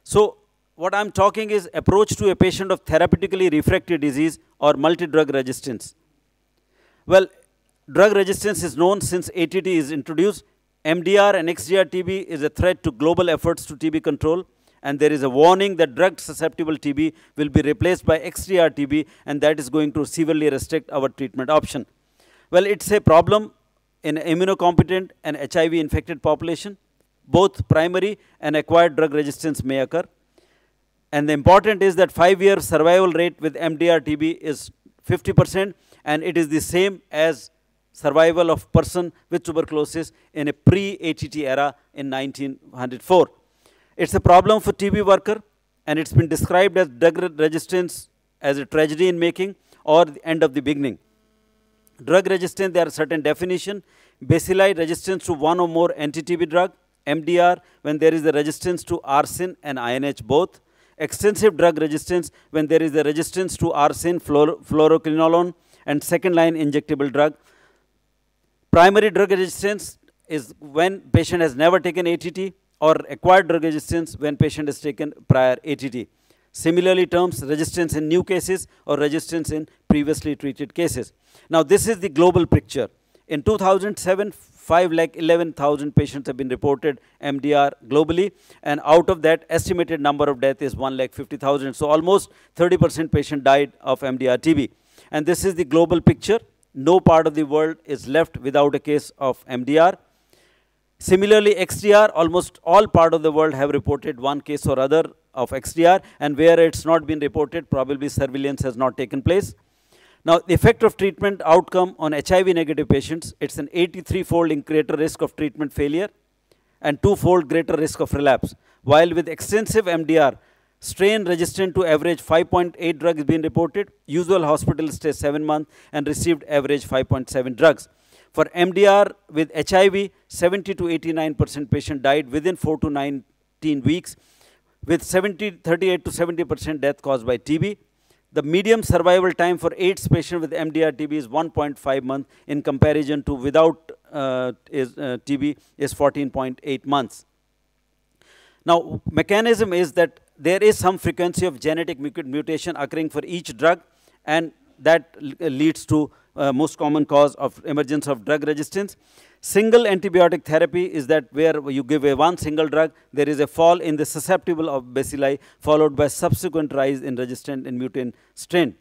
So what I'm talking is approach to a patient of therapeutically refractory disease or multi-drug resistance. Well, drug resistance is known since ATT is introduced. MDR and XDR TB is a threat to global efforts to TB control, and there is a warning that drug-susceptible TB will be replaced by XDR TB, and that is going to severely restrict our treatment option. Well, it's a problem in immunocompetent and HIV-infected population. Both primary and acquired drug resistance may occur. And the important is that 5-year survival rate with MDR TB is 50%, and it is the same as survival of person with tuberculosis in a pre-ATT era in 1904. It's a problem for TB worker, and it's been described as drug resistance as a tragedy in making or the end of the beginning. Drug resistance, there are certain definitions. Bacilli resistance to one or more anti-TB drug. MDR, when there is a resistance to arsen and INH both. Extensive drug resistance, when there is a resistance to arsen, fluoroquinolone, and second-line injectable drug. Primary drug resistance is when patient has never taken ATT, or acquired drug resistance when patient has taken prior ATT. Similarly, terms resistance in new cases or resistance in previously treated cases. Now, this is the global picture. In 2007, 5,11,000 patients have been reported MDR globally, and out of that, estimated number of deaths is 1,50,000. So, almost 30% patient died of MDR TB. And this is the global picture. No part of the world is left without a case of MDR. Similarly, XDR, almost all part of the world have reported one case or other of XDR, and where it's not been reported, probably surveillance has not taken place. Now, the effect of treatment outcome on HIV-negative patients, it's an 83-fold greater risk of treatment failure and 2-fold greater risk of relapse. While with extensive MDR, strain resistant to average 5.8 drugs has been reported, usual hospital stay 7 months and received average 5.7 drugs. For MDR with HIV, 70 to 89% patient died within 4 to 19 weeks, with 38 to 70% death caused by TB. The median survival time for AIDS patient with MDR TB is 1.5 months in comparison to without TB is 14.8 months. Now, mechanism is that there is some frequency of genetic mutation occurring for each drug, and that leads to most common cause of emergence of drug resistance. Single antibiotic therapy is that where you give a one single drug, there is a fall in the susceptible of bacilli followed by subsequent rise in resistant and mutant strain.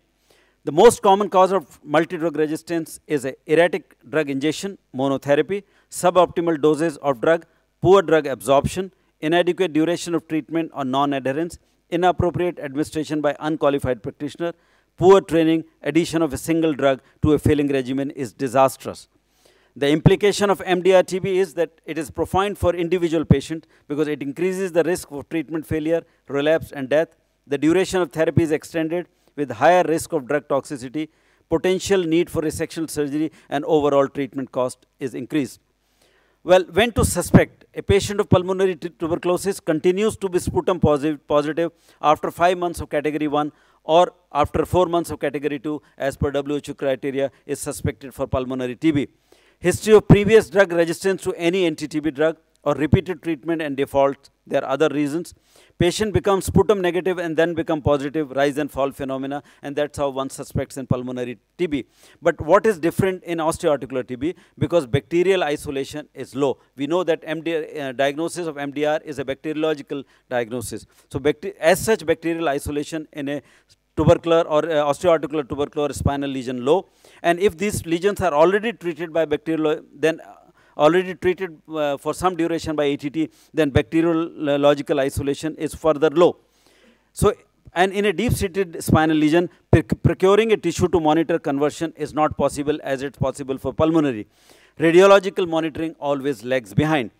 The most common cause of multi-drug resistance is a erratic drug ingestion, monotherapy, suboptimal doses of drug, poor drug absorption, inadequate duration of treatment or non-adherence, inappropriate administration by unqualified practitioner, poor training, addition of a single drug to a failing regimen is disastrous. The implication of MDR TB is that it is profound for individual patient because it increases the risk of treatment failure, relapse and death. The duration of therapy is extended with higher risk of drug toxicity, potential need for resection surgery, and overall treatment cost is increased. Well, when to suspect? A patient of pulmonary tuberculosis continues to be sputum positive after 5 months of category 1 or after 4 months of category 2 as per WHO criteria is suspected for pulmonary TB. History of previous drug resistance to any anti-TB drug or repeated treatment and default, there are other reasons. Patient becomes sputum negative and then become positive, rise and fall phenomena, and that's how one suspects in pulmonary TB. But what is different in osteoarticular TB? Because bacterial isolation is low. We know that diagnosis of MDR is a bacteriological diagnosis. So as such, bacterial isolation in a tubercular or osteoarticular tubercular spinal lesion low. And if these lesions are already treated by bacterial, then already treated for some duration by ATT, then bacteriological isolation is further low. So, and in a deep-seated spinal lesion, procuring a tissue to monitor conversion is not possible as it's possible for pulmonary. Radiological monitoring always lags behind.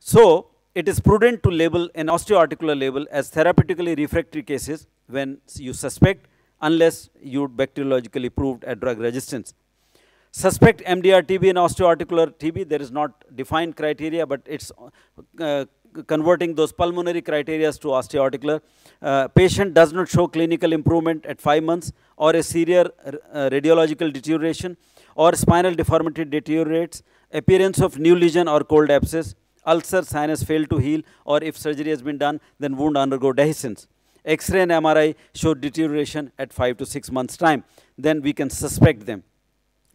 So, it is prudent to label an osteoarticular label as therapeutically refractory cases when you suspect, unless you bacteriologically proved a drug resistance. Suspect MDR TB and osteoarticular TB, there is not defined criteria, but it's converting those pulmonary criteria to osteoarticular. Patient does not show clinical improvement at 5 months or a severe radiological deterioration or spinal deformity deteriorates, appearance of new lesion or cold abscess, ulcer, sinus fail to heal, or if surgery has been done, then wound undergo dehiscence. X-ray and MRI show deterioration at 5 to 6 months' time. Then we can suspect them.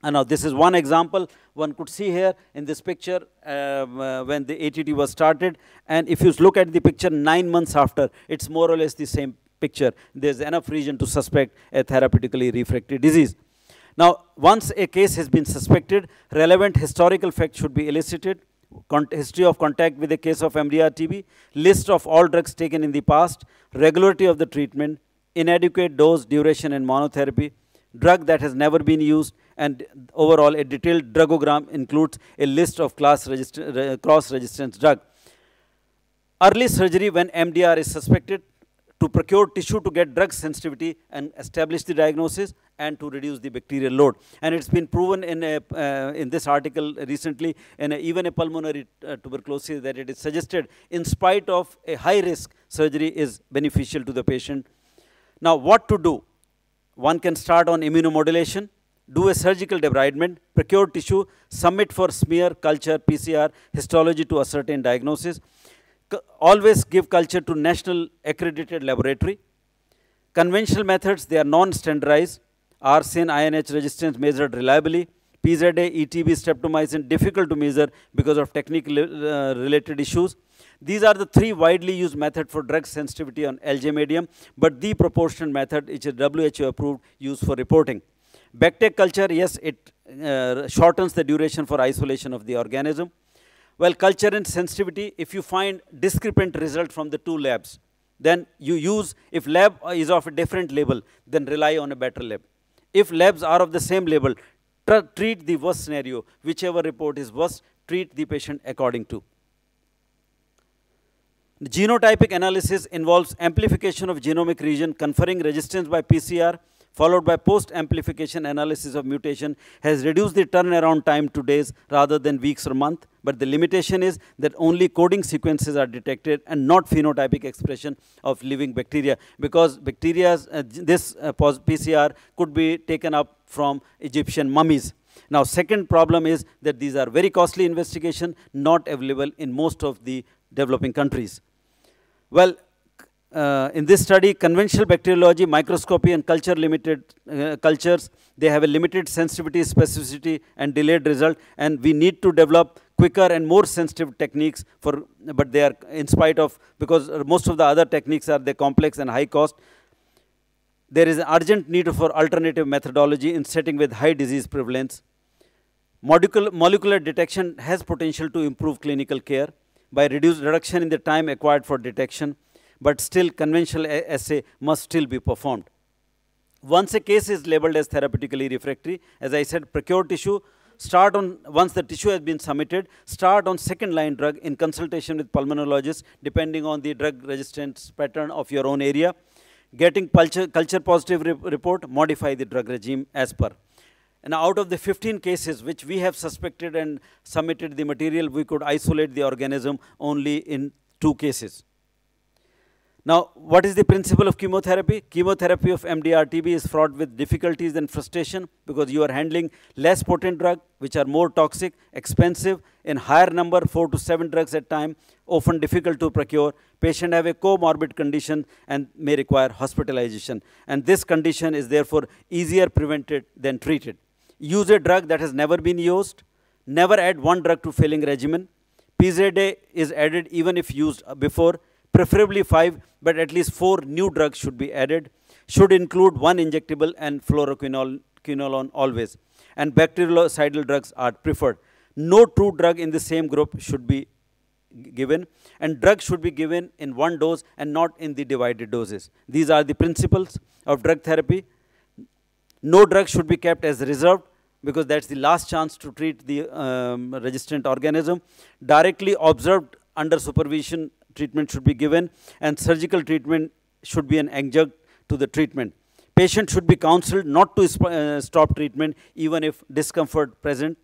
And now this is one example one could see here in this picture when the ATT was started. And if you look at the picture 9 months after, it's more or less the same picture. There's enough reason to suspect a therapeutically refractory disease. Now, once a case has been suspected, relevant historical facts should be elicited. History of contact with a case of MDR TB, list of all drugs taken in the past, regularity of the treatment, inadequate dose, duration, and monotherapy, drug that has never been used, and overall a detailed drugogram includes a list of cross-resistance drug. Early surgery when MDR is suspected, to procure tissue to get drug sensitivity and establish the diagnosis, and to reduce the bacterial load. And it's been proven in this article recently in even a pulmonary tuberculosis that it is suggested in spite of a high risk, surgery is beneficial to the patient. Now what to do? One can start on immunomodulation, do a surgical debridement, procure tissue, submit for smear, culture, PCR, histology to ascertain diagnosis. Always give culture to national accredited laboratory. Conventional methods, they are non-standardized. Arsine, INH resistance measured reliably. PZA, ETB, streptomycin, difficult to measure because of technical related issues. These are the 3 widely used methods for drug sensitivity on LJ medium, but the proportional method, which is WHO approved, used for reporting. Bacterial culture, yes, it shortens the duration for isolation of the organism. Well, culture and sensitivity, if you find discrepant result from the 2 labs, then you use, if lab is of a different label, then rely on a better lab. If labs are of the same label, treat the worst scenario. Whichever report is worst, treat the patient according to. The genotypic analysis involves amplification of genomic region, conferring resistance by PCR, followed by post-amplification analysis of mutation, has reduced the turnaround time to days rather than weeks or months. But the limitation is that only coding sequences are detected and not phenotypic expression of living bacteria, because bacteria's PCR could be taken up from Egyptian mummies. Now, second problem is that these are very costly investigation, not available in most of the developing countries. Well, in this study, conventional bacteriology, microscopy, and culture limited cultures, they have a limited sensitivity, specificity, and delayed result, and we need to develop quicker and more sensitive techniques but they are in spite of, because most of the other techniques are complex and high cost. There is an urgent need for alternative methodology in setting with high disease prevalence. Molecular detection has potential to improve clinical care by reduction in the time acquired for detection, but still conventional assay must still be performed. Once a case is labeled as therapeutically refractory, as I said, procure tissue, once the tissue has been submitted, start on second line drug in consultation with pulmonologists depending on the drug resistance pattern of your own area. Getting culture positive report, modify the drug regime as per. And out of the 15 cases which we have suspected and submitted the material, we could isolate the organism only in 2 cases. Now, what is the principle of chemotherapy? Chemotherapy of MDR TB is fraught with difficulties and frustration because you are handling less potent drugs which are more toxic, expensive, in higher number, 4 to 7 drugs at a time, often difficult to procure. Patient have a comorbid condition and may require hospitalization. And this condition is therefore easier prevented than treated. Use a drug that has never been used. Never add 1 drug to failing regimen. PZA is added even if used before. Preferably 5, but at least 4 new drugs should be added. Should include 1 injectable and fluoroquinolone always. And bactericidal drugs are preferred. No 2 drug in the same group should be given, and drugs should be given in 1 dose and not in the divided doses. These are the principles of drug therapy. No drug should be kept as reserved because that's the last chance to treat the resistant organism. Directly observed under supervision treatment should be given, and surgical treatment should be an adjunct to the treatment. Patient should be counseled not to stop treatment even if discomfort present.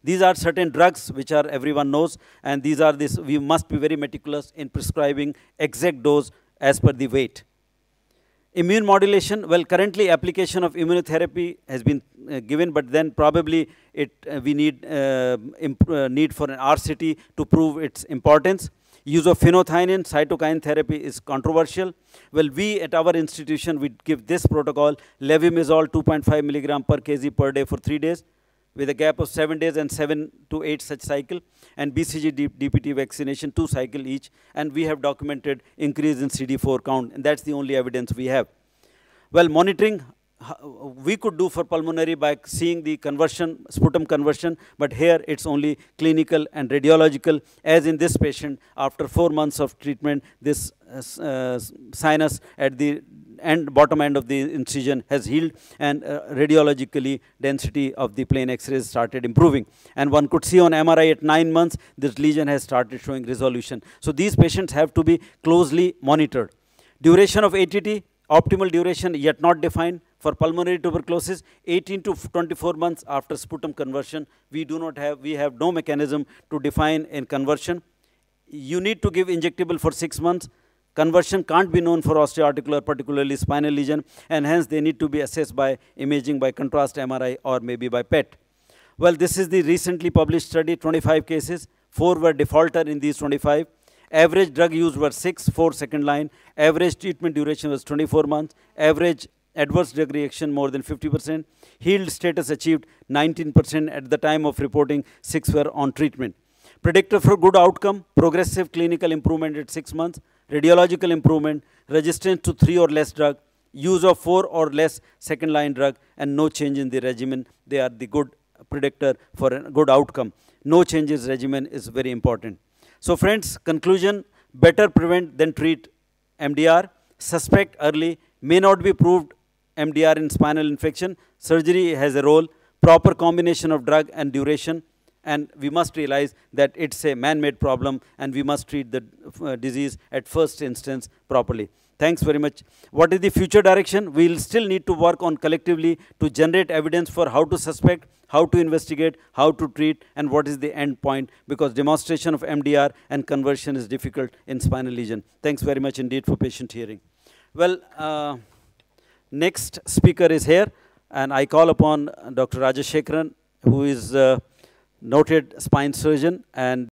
These are certain drugs which are everyone knows, and these are we must be very meticulous in prescribing exact dose as per the weight. Immune modulation, well, currently application of immunotherapy has been given, but then probably we need need for an RCT to prove its importance. Use of phenothiazine, cytokine therapy is controversial. Well, we at our institution, we give this protocol, levimazole 2.5 milligram per kg per day for 3 days, with a gap of 7 days and 7 to 8 such cycle, and BCG DPT vaccination 2 cycle each, and we have documented increase in CD4 count, and that's the only evidence we have. Well, monitoring we could do for pulmonary by seeing the conversion, sputum conversion, but here it's only clinical and radiological, as in this patient, after 4 months of treatment, this sinus at the bottom end of the incision has healed, and radiologically density of the plain X-rays started improving. And one could see on MRI at 9 months, this lesion has started showing resolution. So these patients have to be closely monitored. Duration of ATT, optimal duration yet not defined. For pulmonary tuberculosis, 18 to 24 months after sputum conversion, we have no mechanism to define in conversion. You need to give injectable for 6 months. Conversion can't be known for osteoarticular, particularly spinal lesion, and hence they need to be assessed by imaging, by contrast MRI, or maybe by PET. Well, this is the recently published study, 25 cases, 4 were defaulter in these 25. Average drug use were 6, 4 second line. Average treatment duration was 24 months. Average adverse drug reaction more than 50%. Healed status achieved 19% at the time of reporting, 6 were on treatment. Predictor for good outcome, progressive clinical improvement at 6 months, radiological improvement, resistance to 3 or less drug, use of 4 or less second line drug, and no change in the regimen. They are the good predictor for a good outcome. No changes regimen is very important. So friends, conclusion, better prevent than treat MDR, suspect early, may not be proved MDR in spinal infection, surgery has a role, proper combination of drug and duration, and we must realize that it's a man-made problem and we must treat the disease at first instance properly. Thanks very much. What is the future direction? We will still need to work on collectively to generate evidence for how to suspect, how to investigate, how to treat, and what is the end point, because demonstration of MDR and conversion is difficult in spinal lesion. Thanks very much indeed for patient hearing. Well, next speaker is here, and I call upon Dr. Rajeshekaran, who is a noted spine surgeon and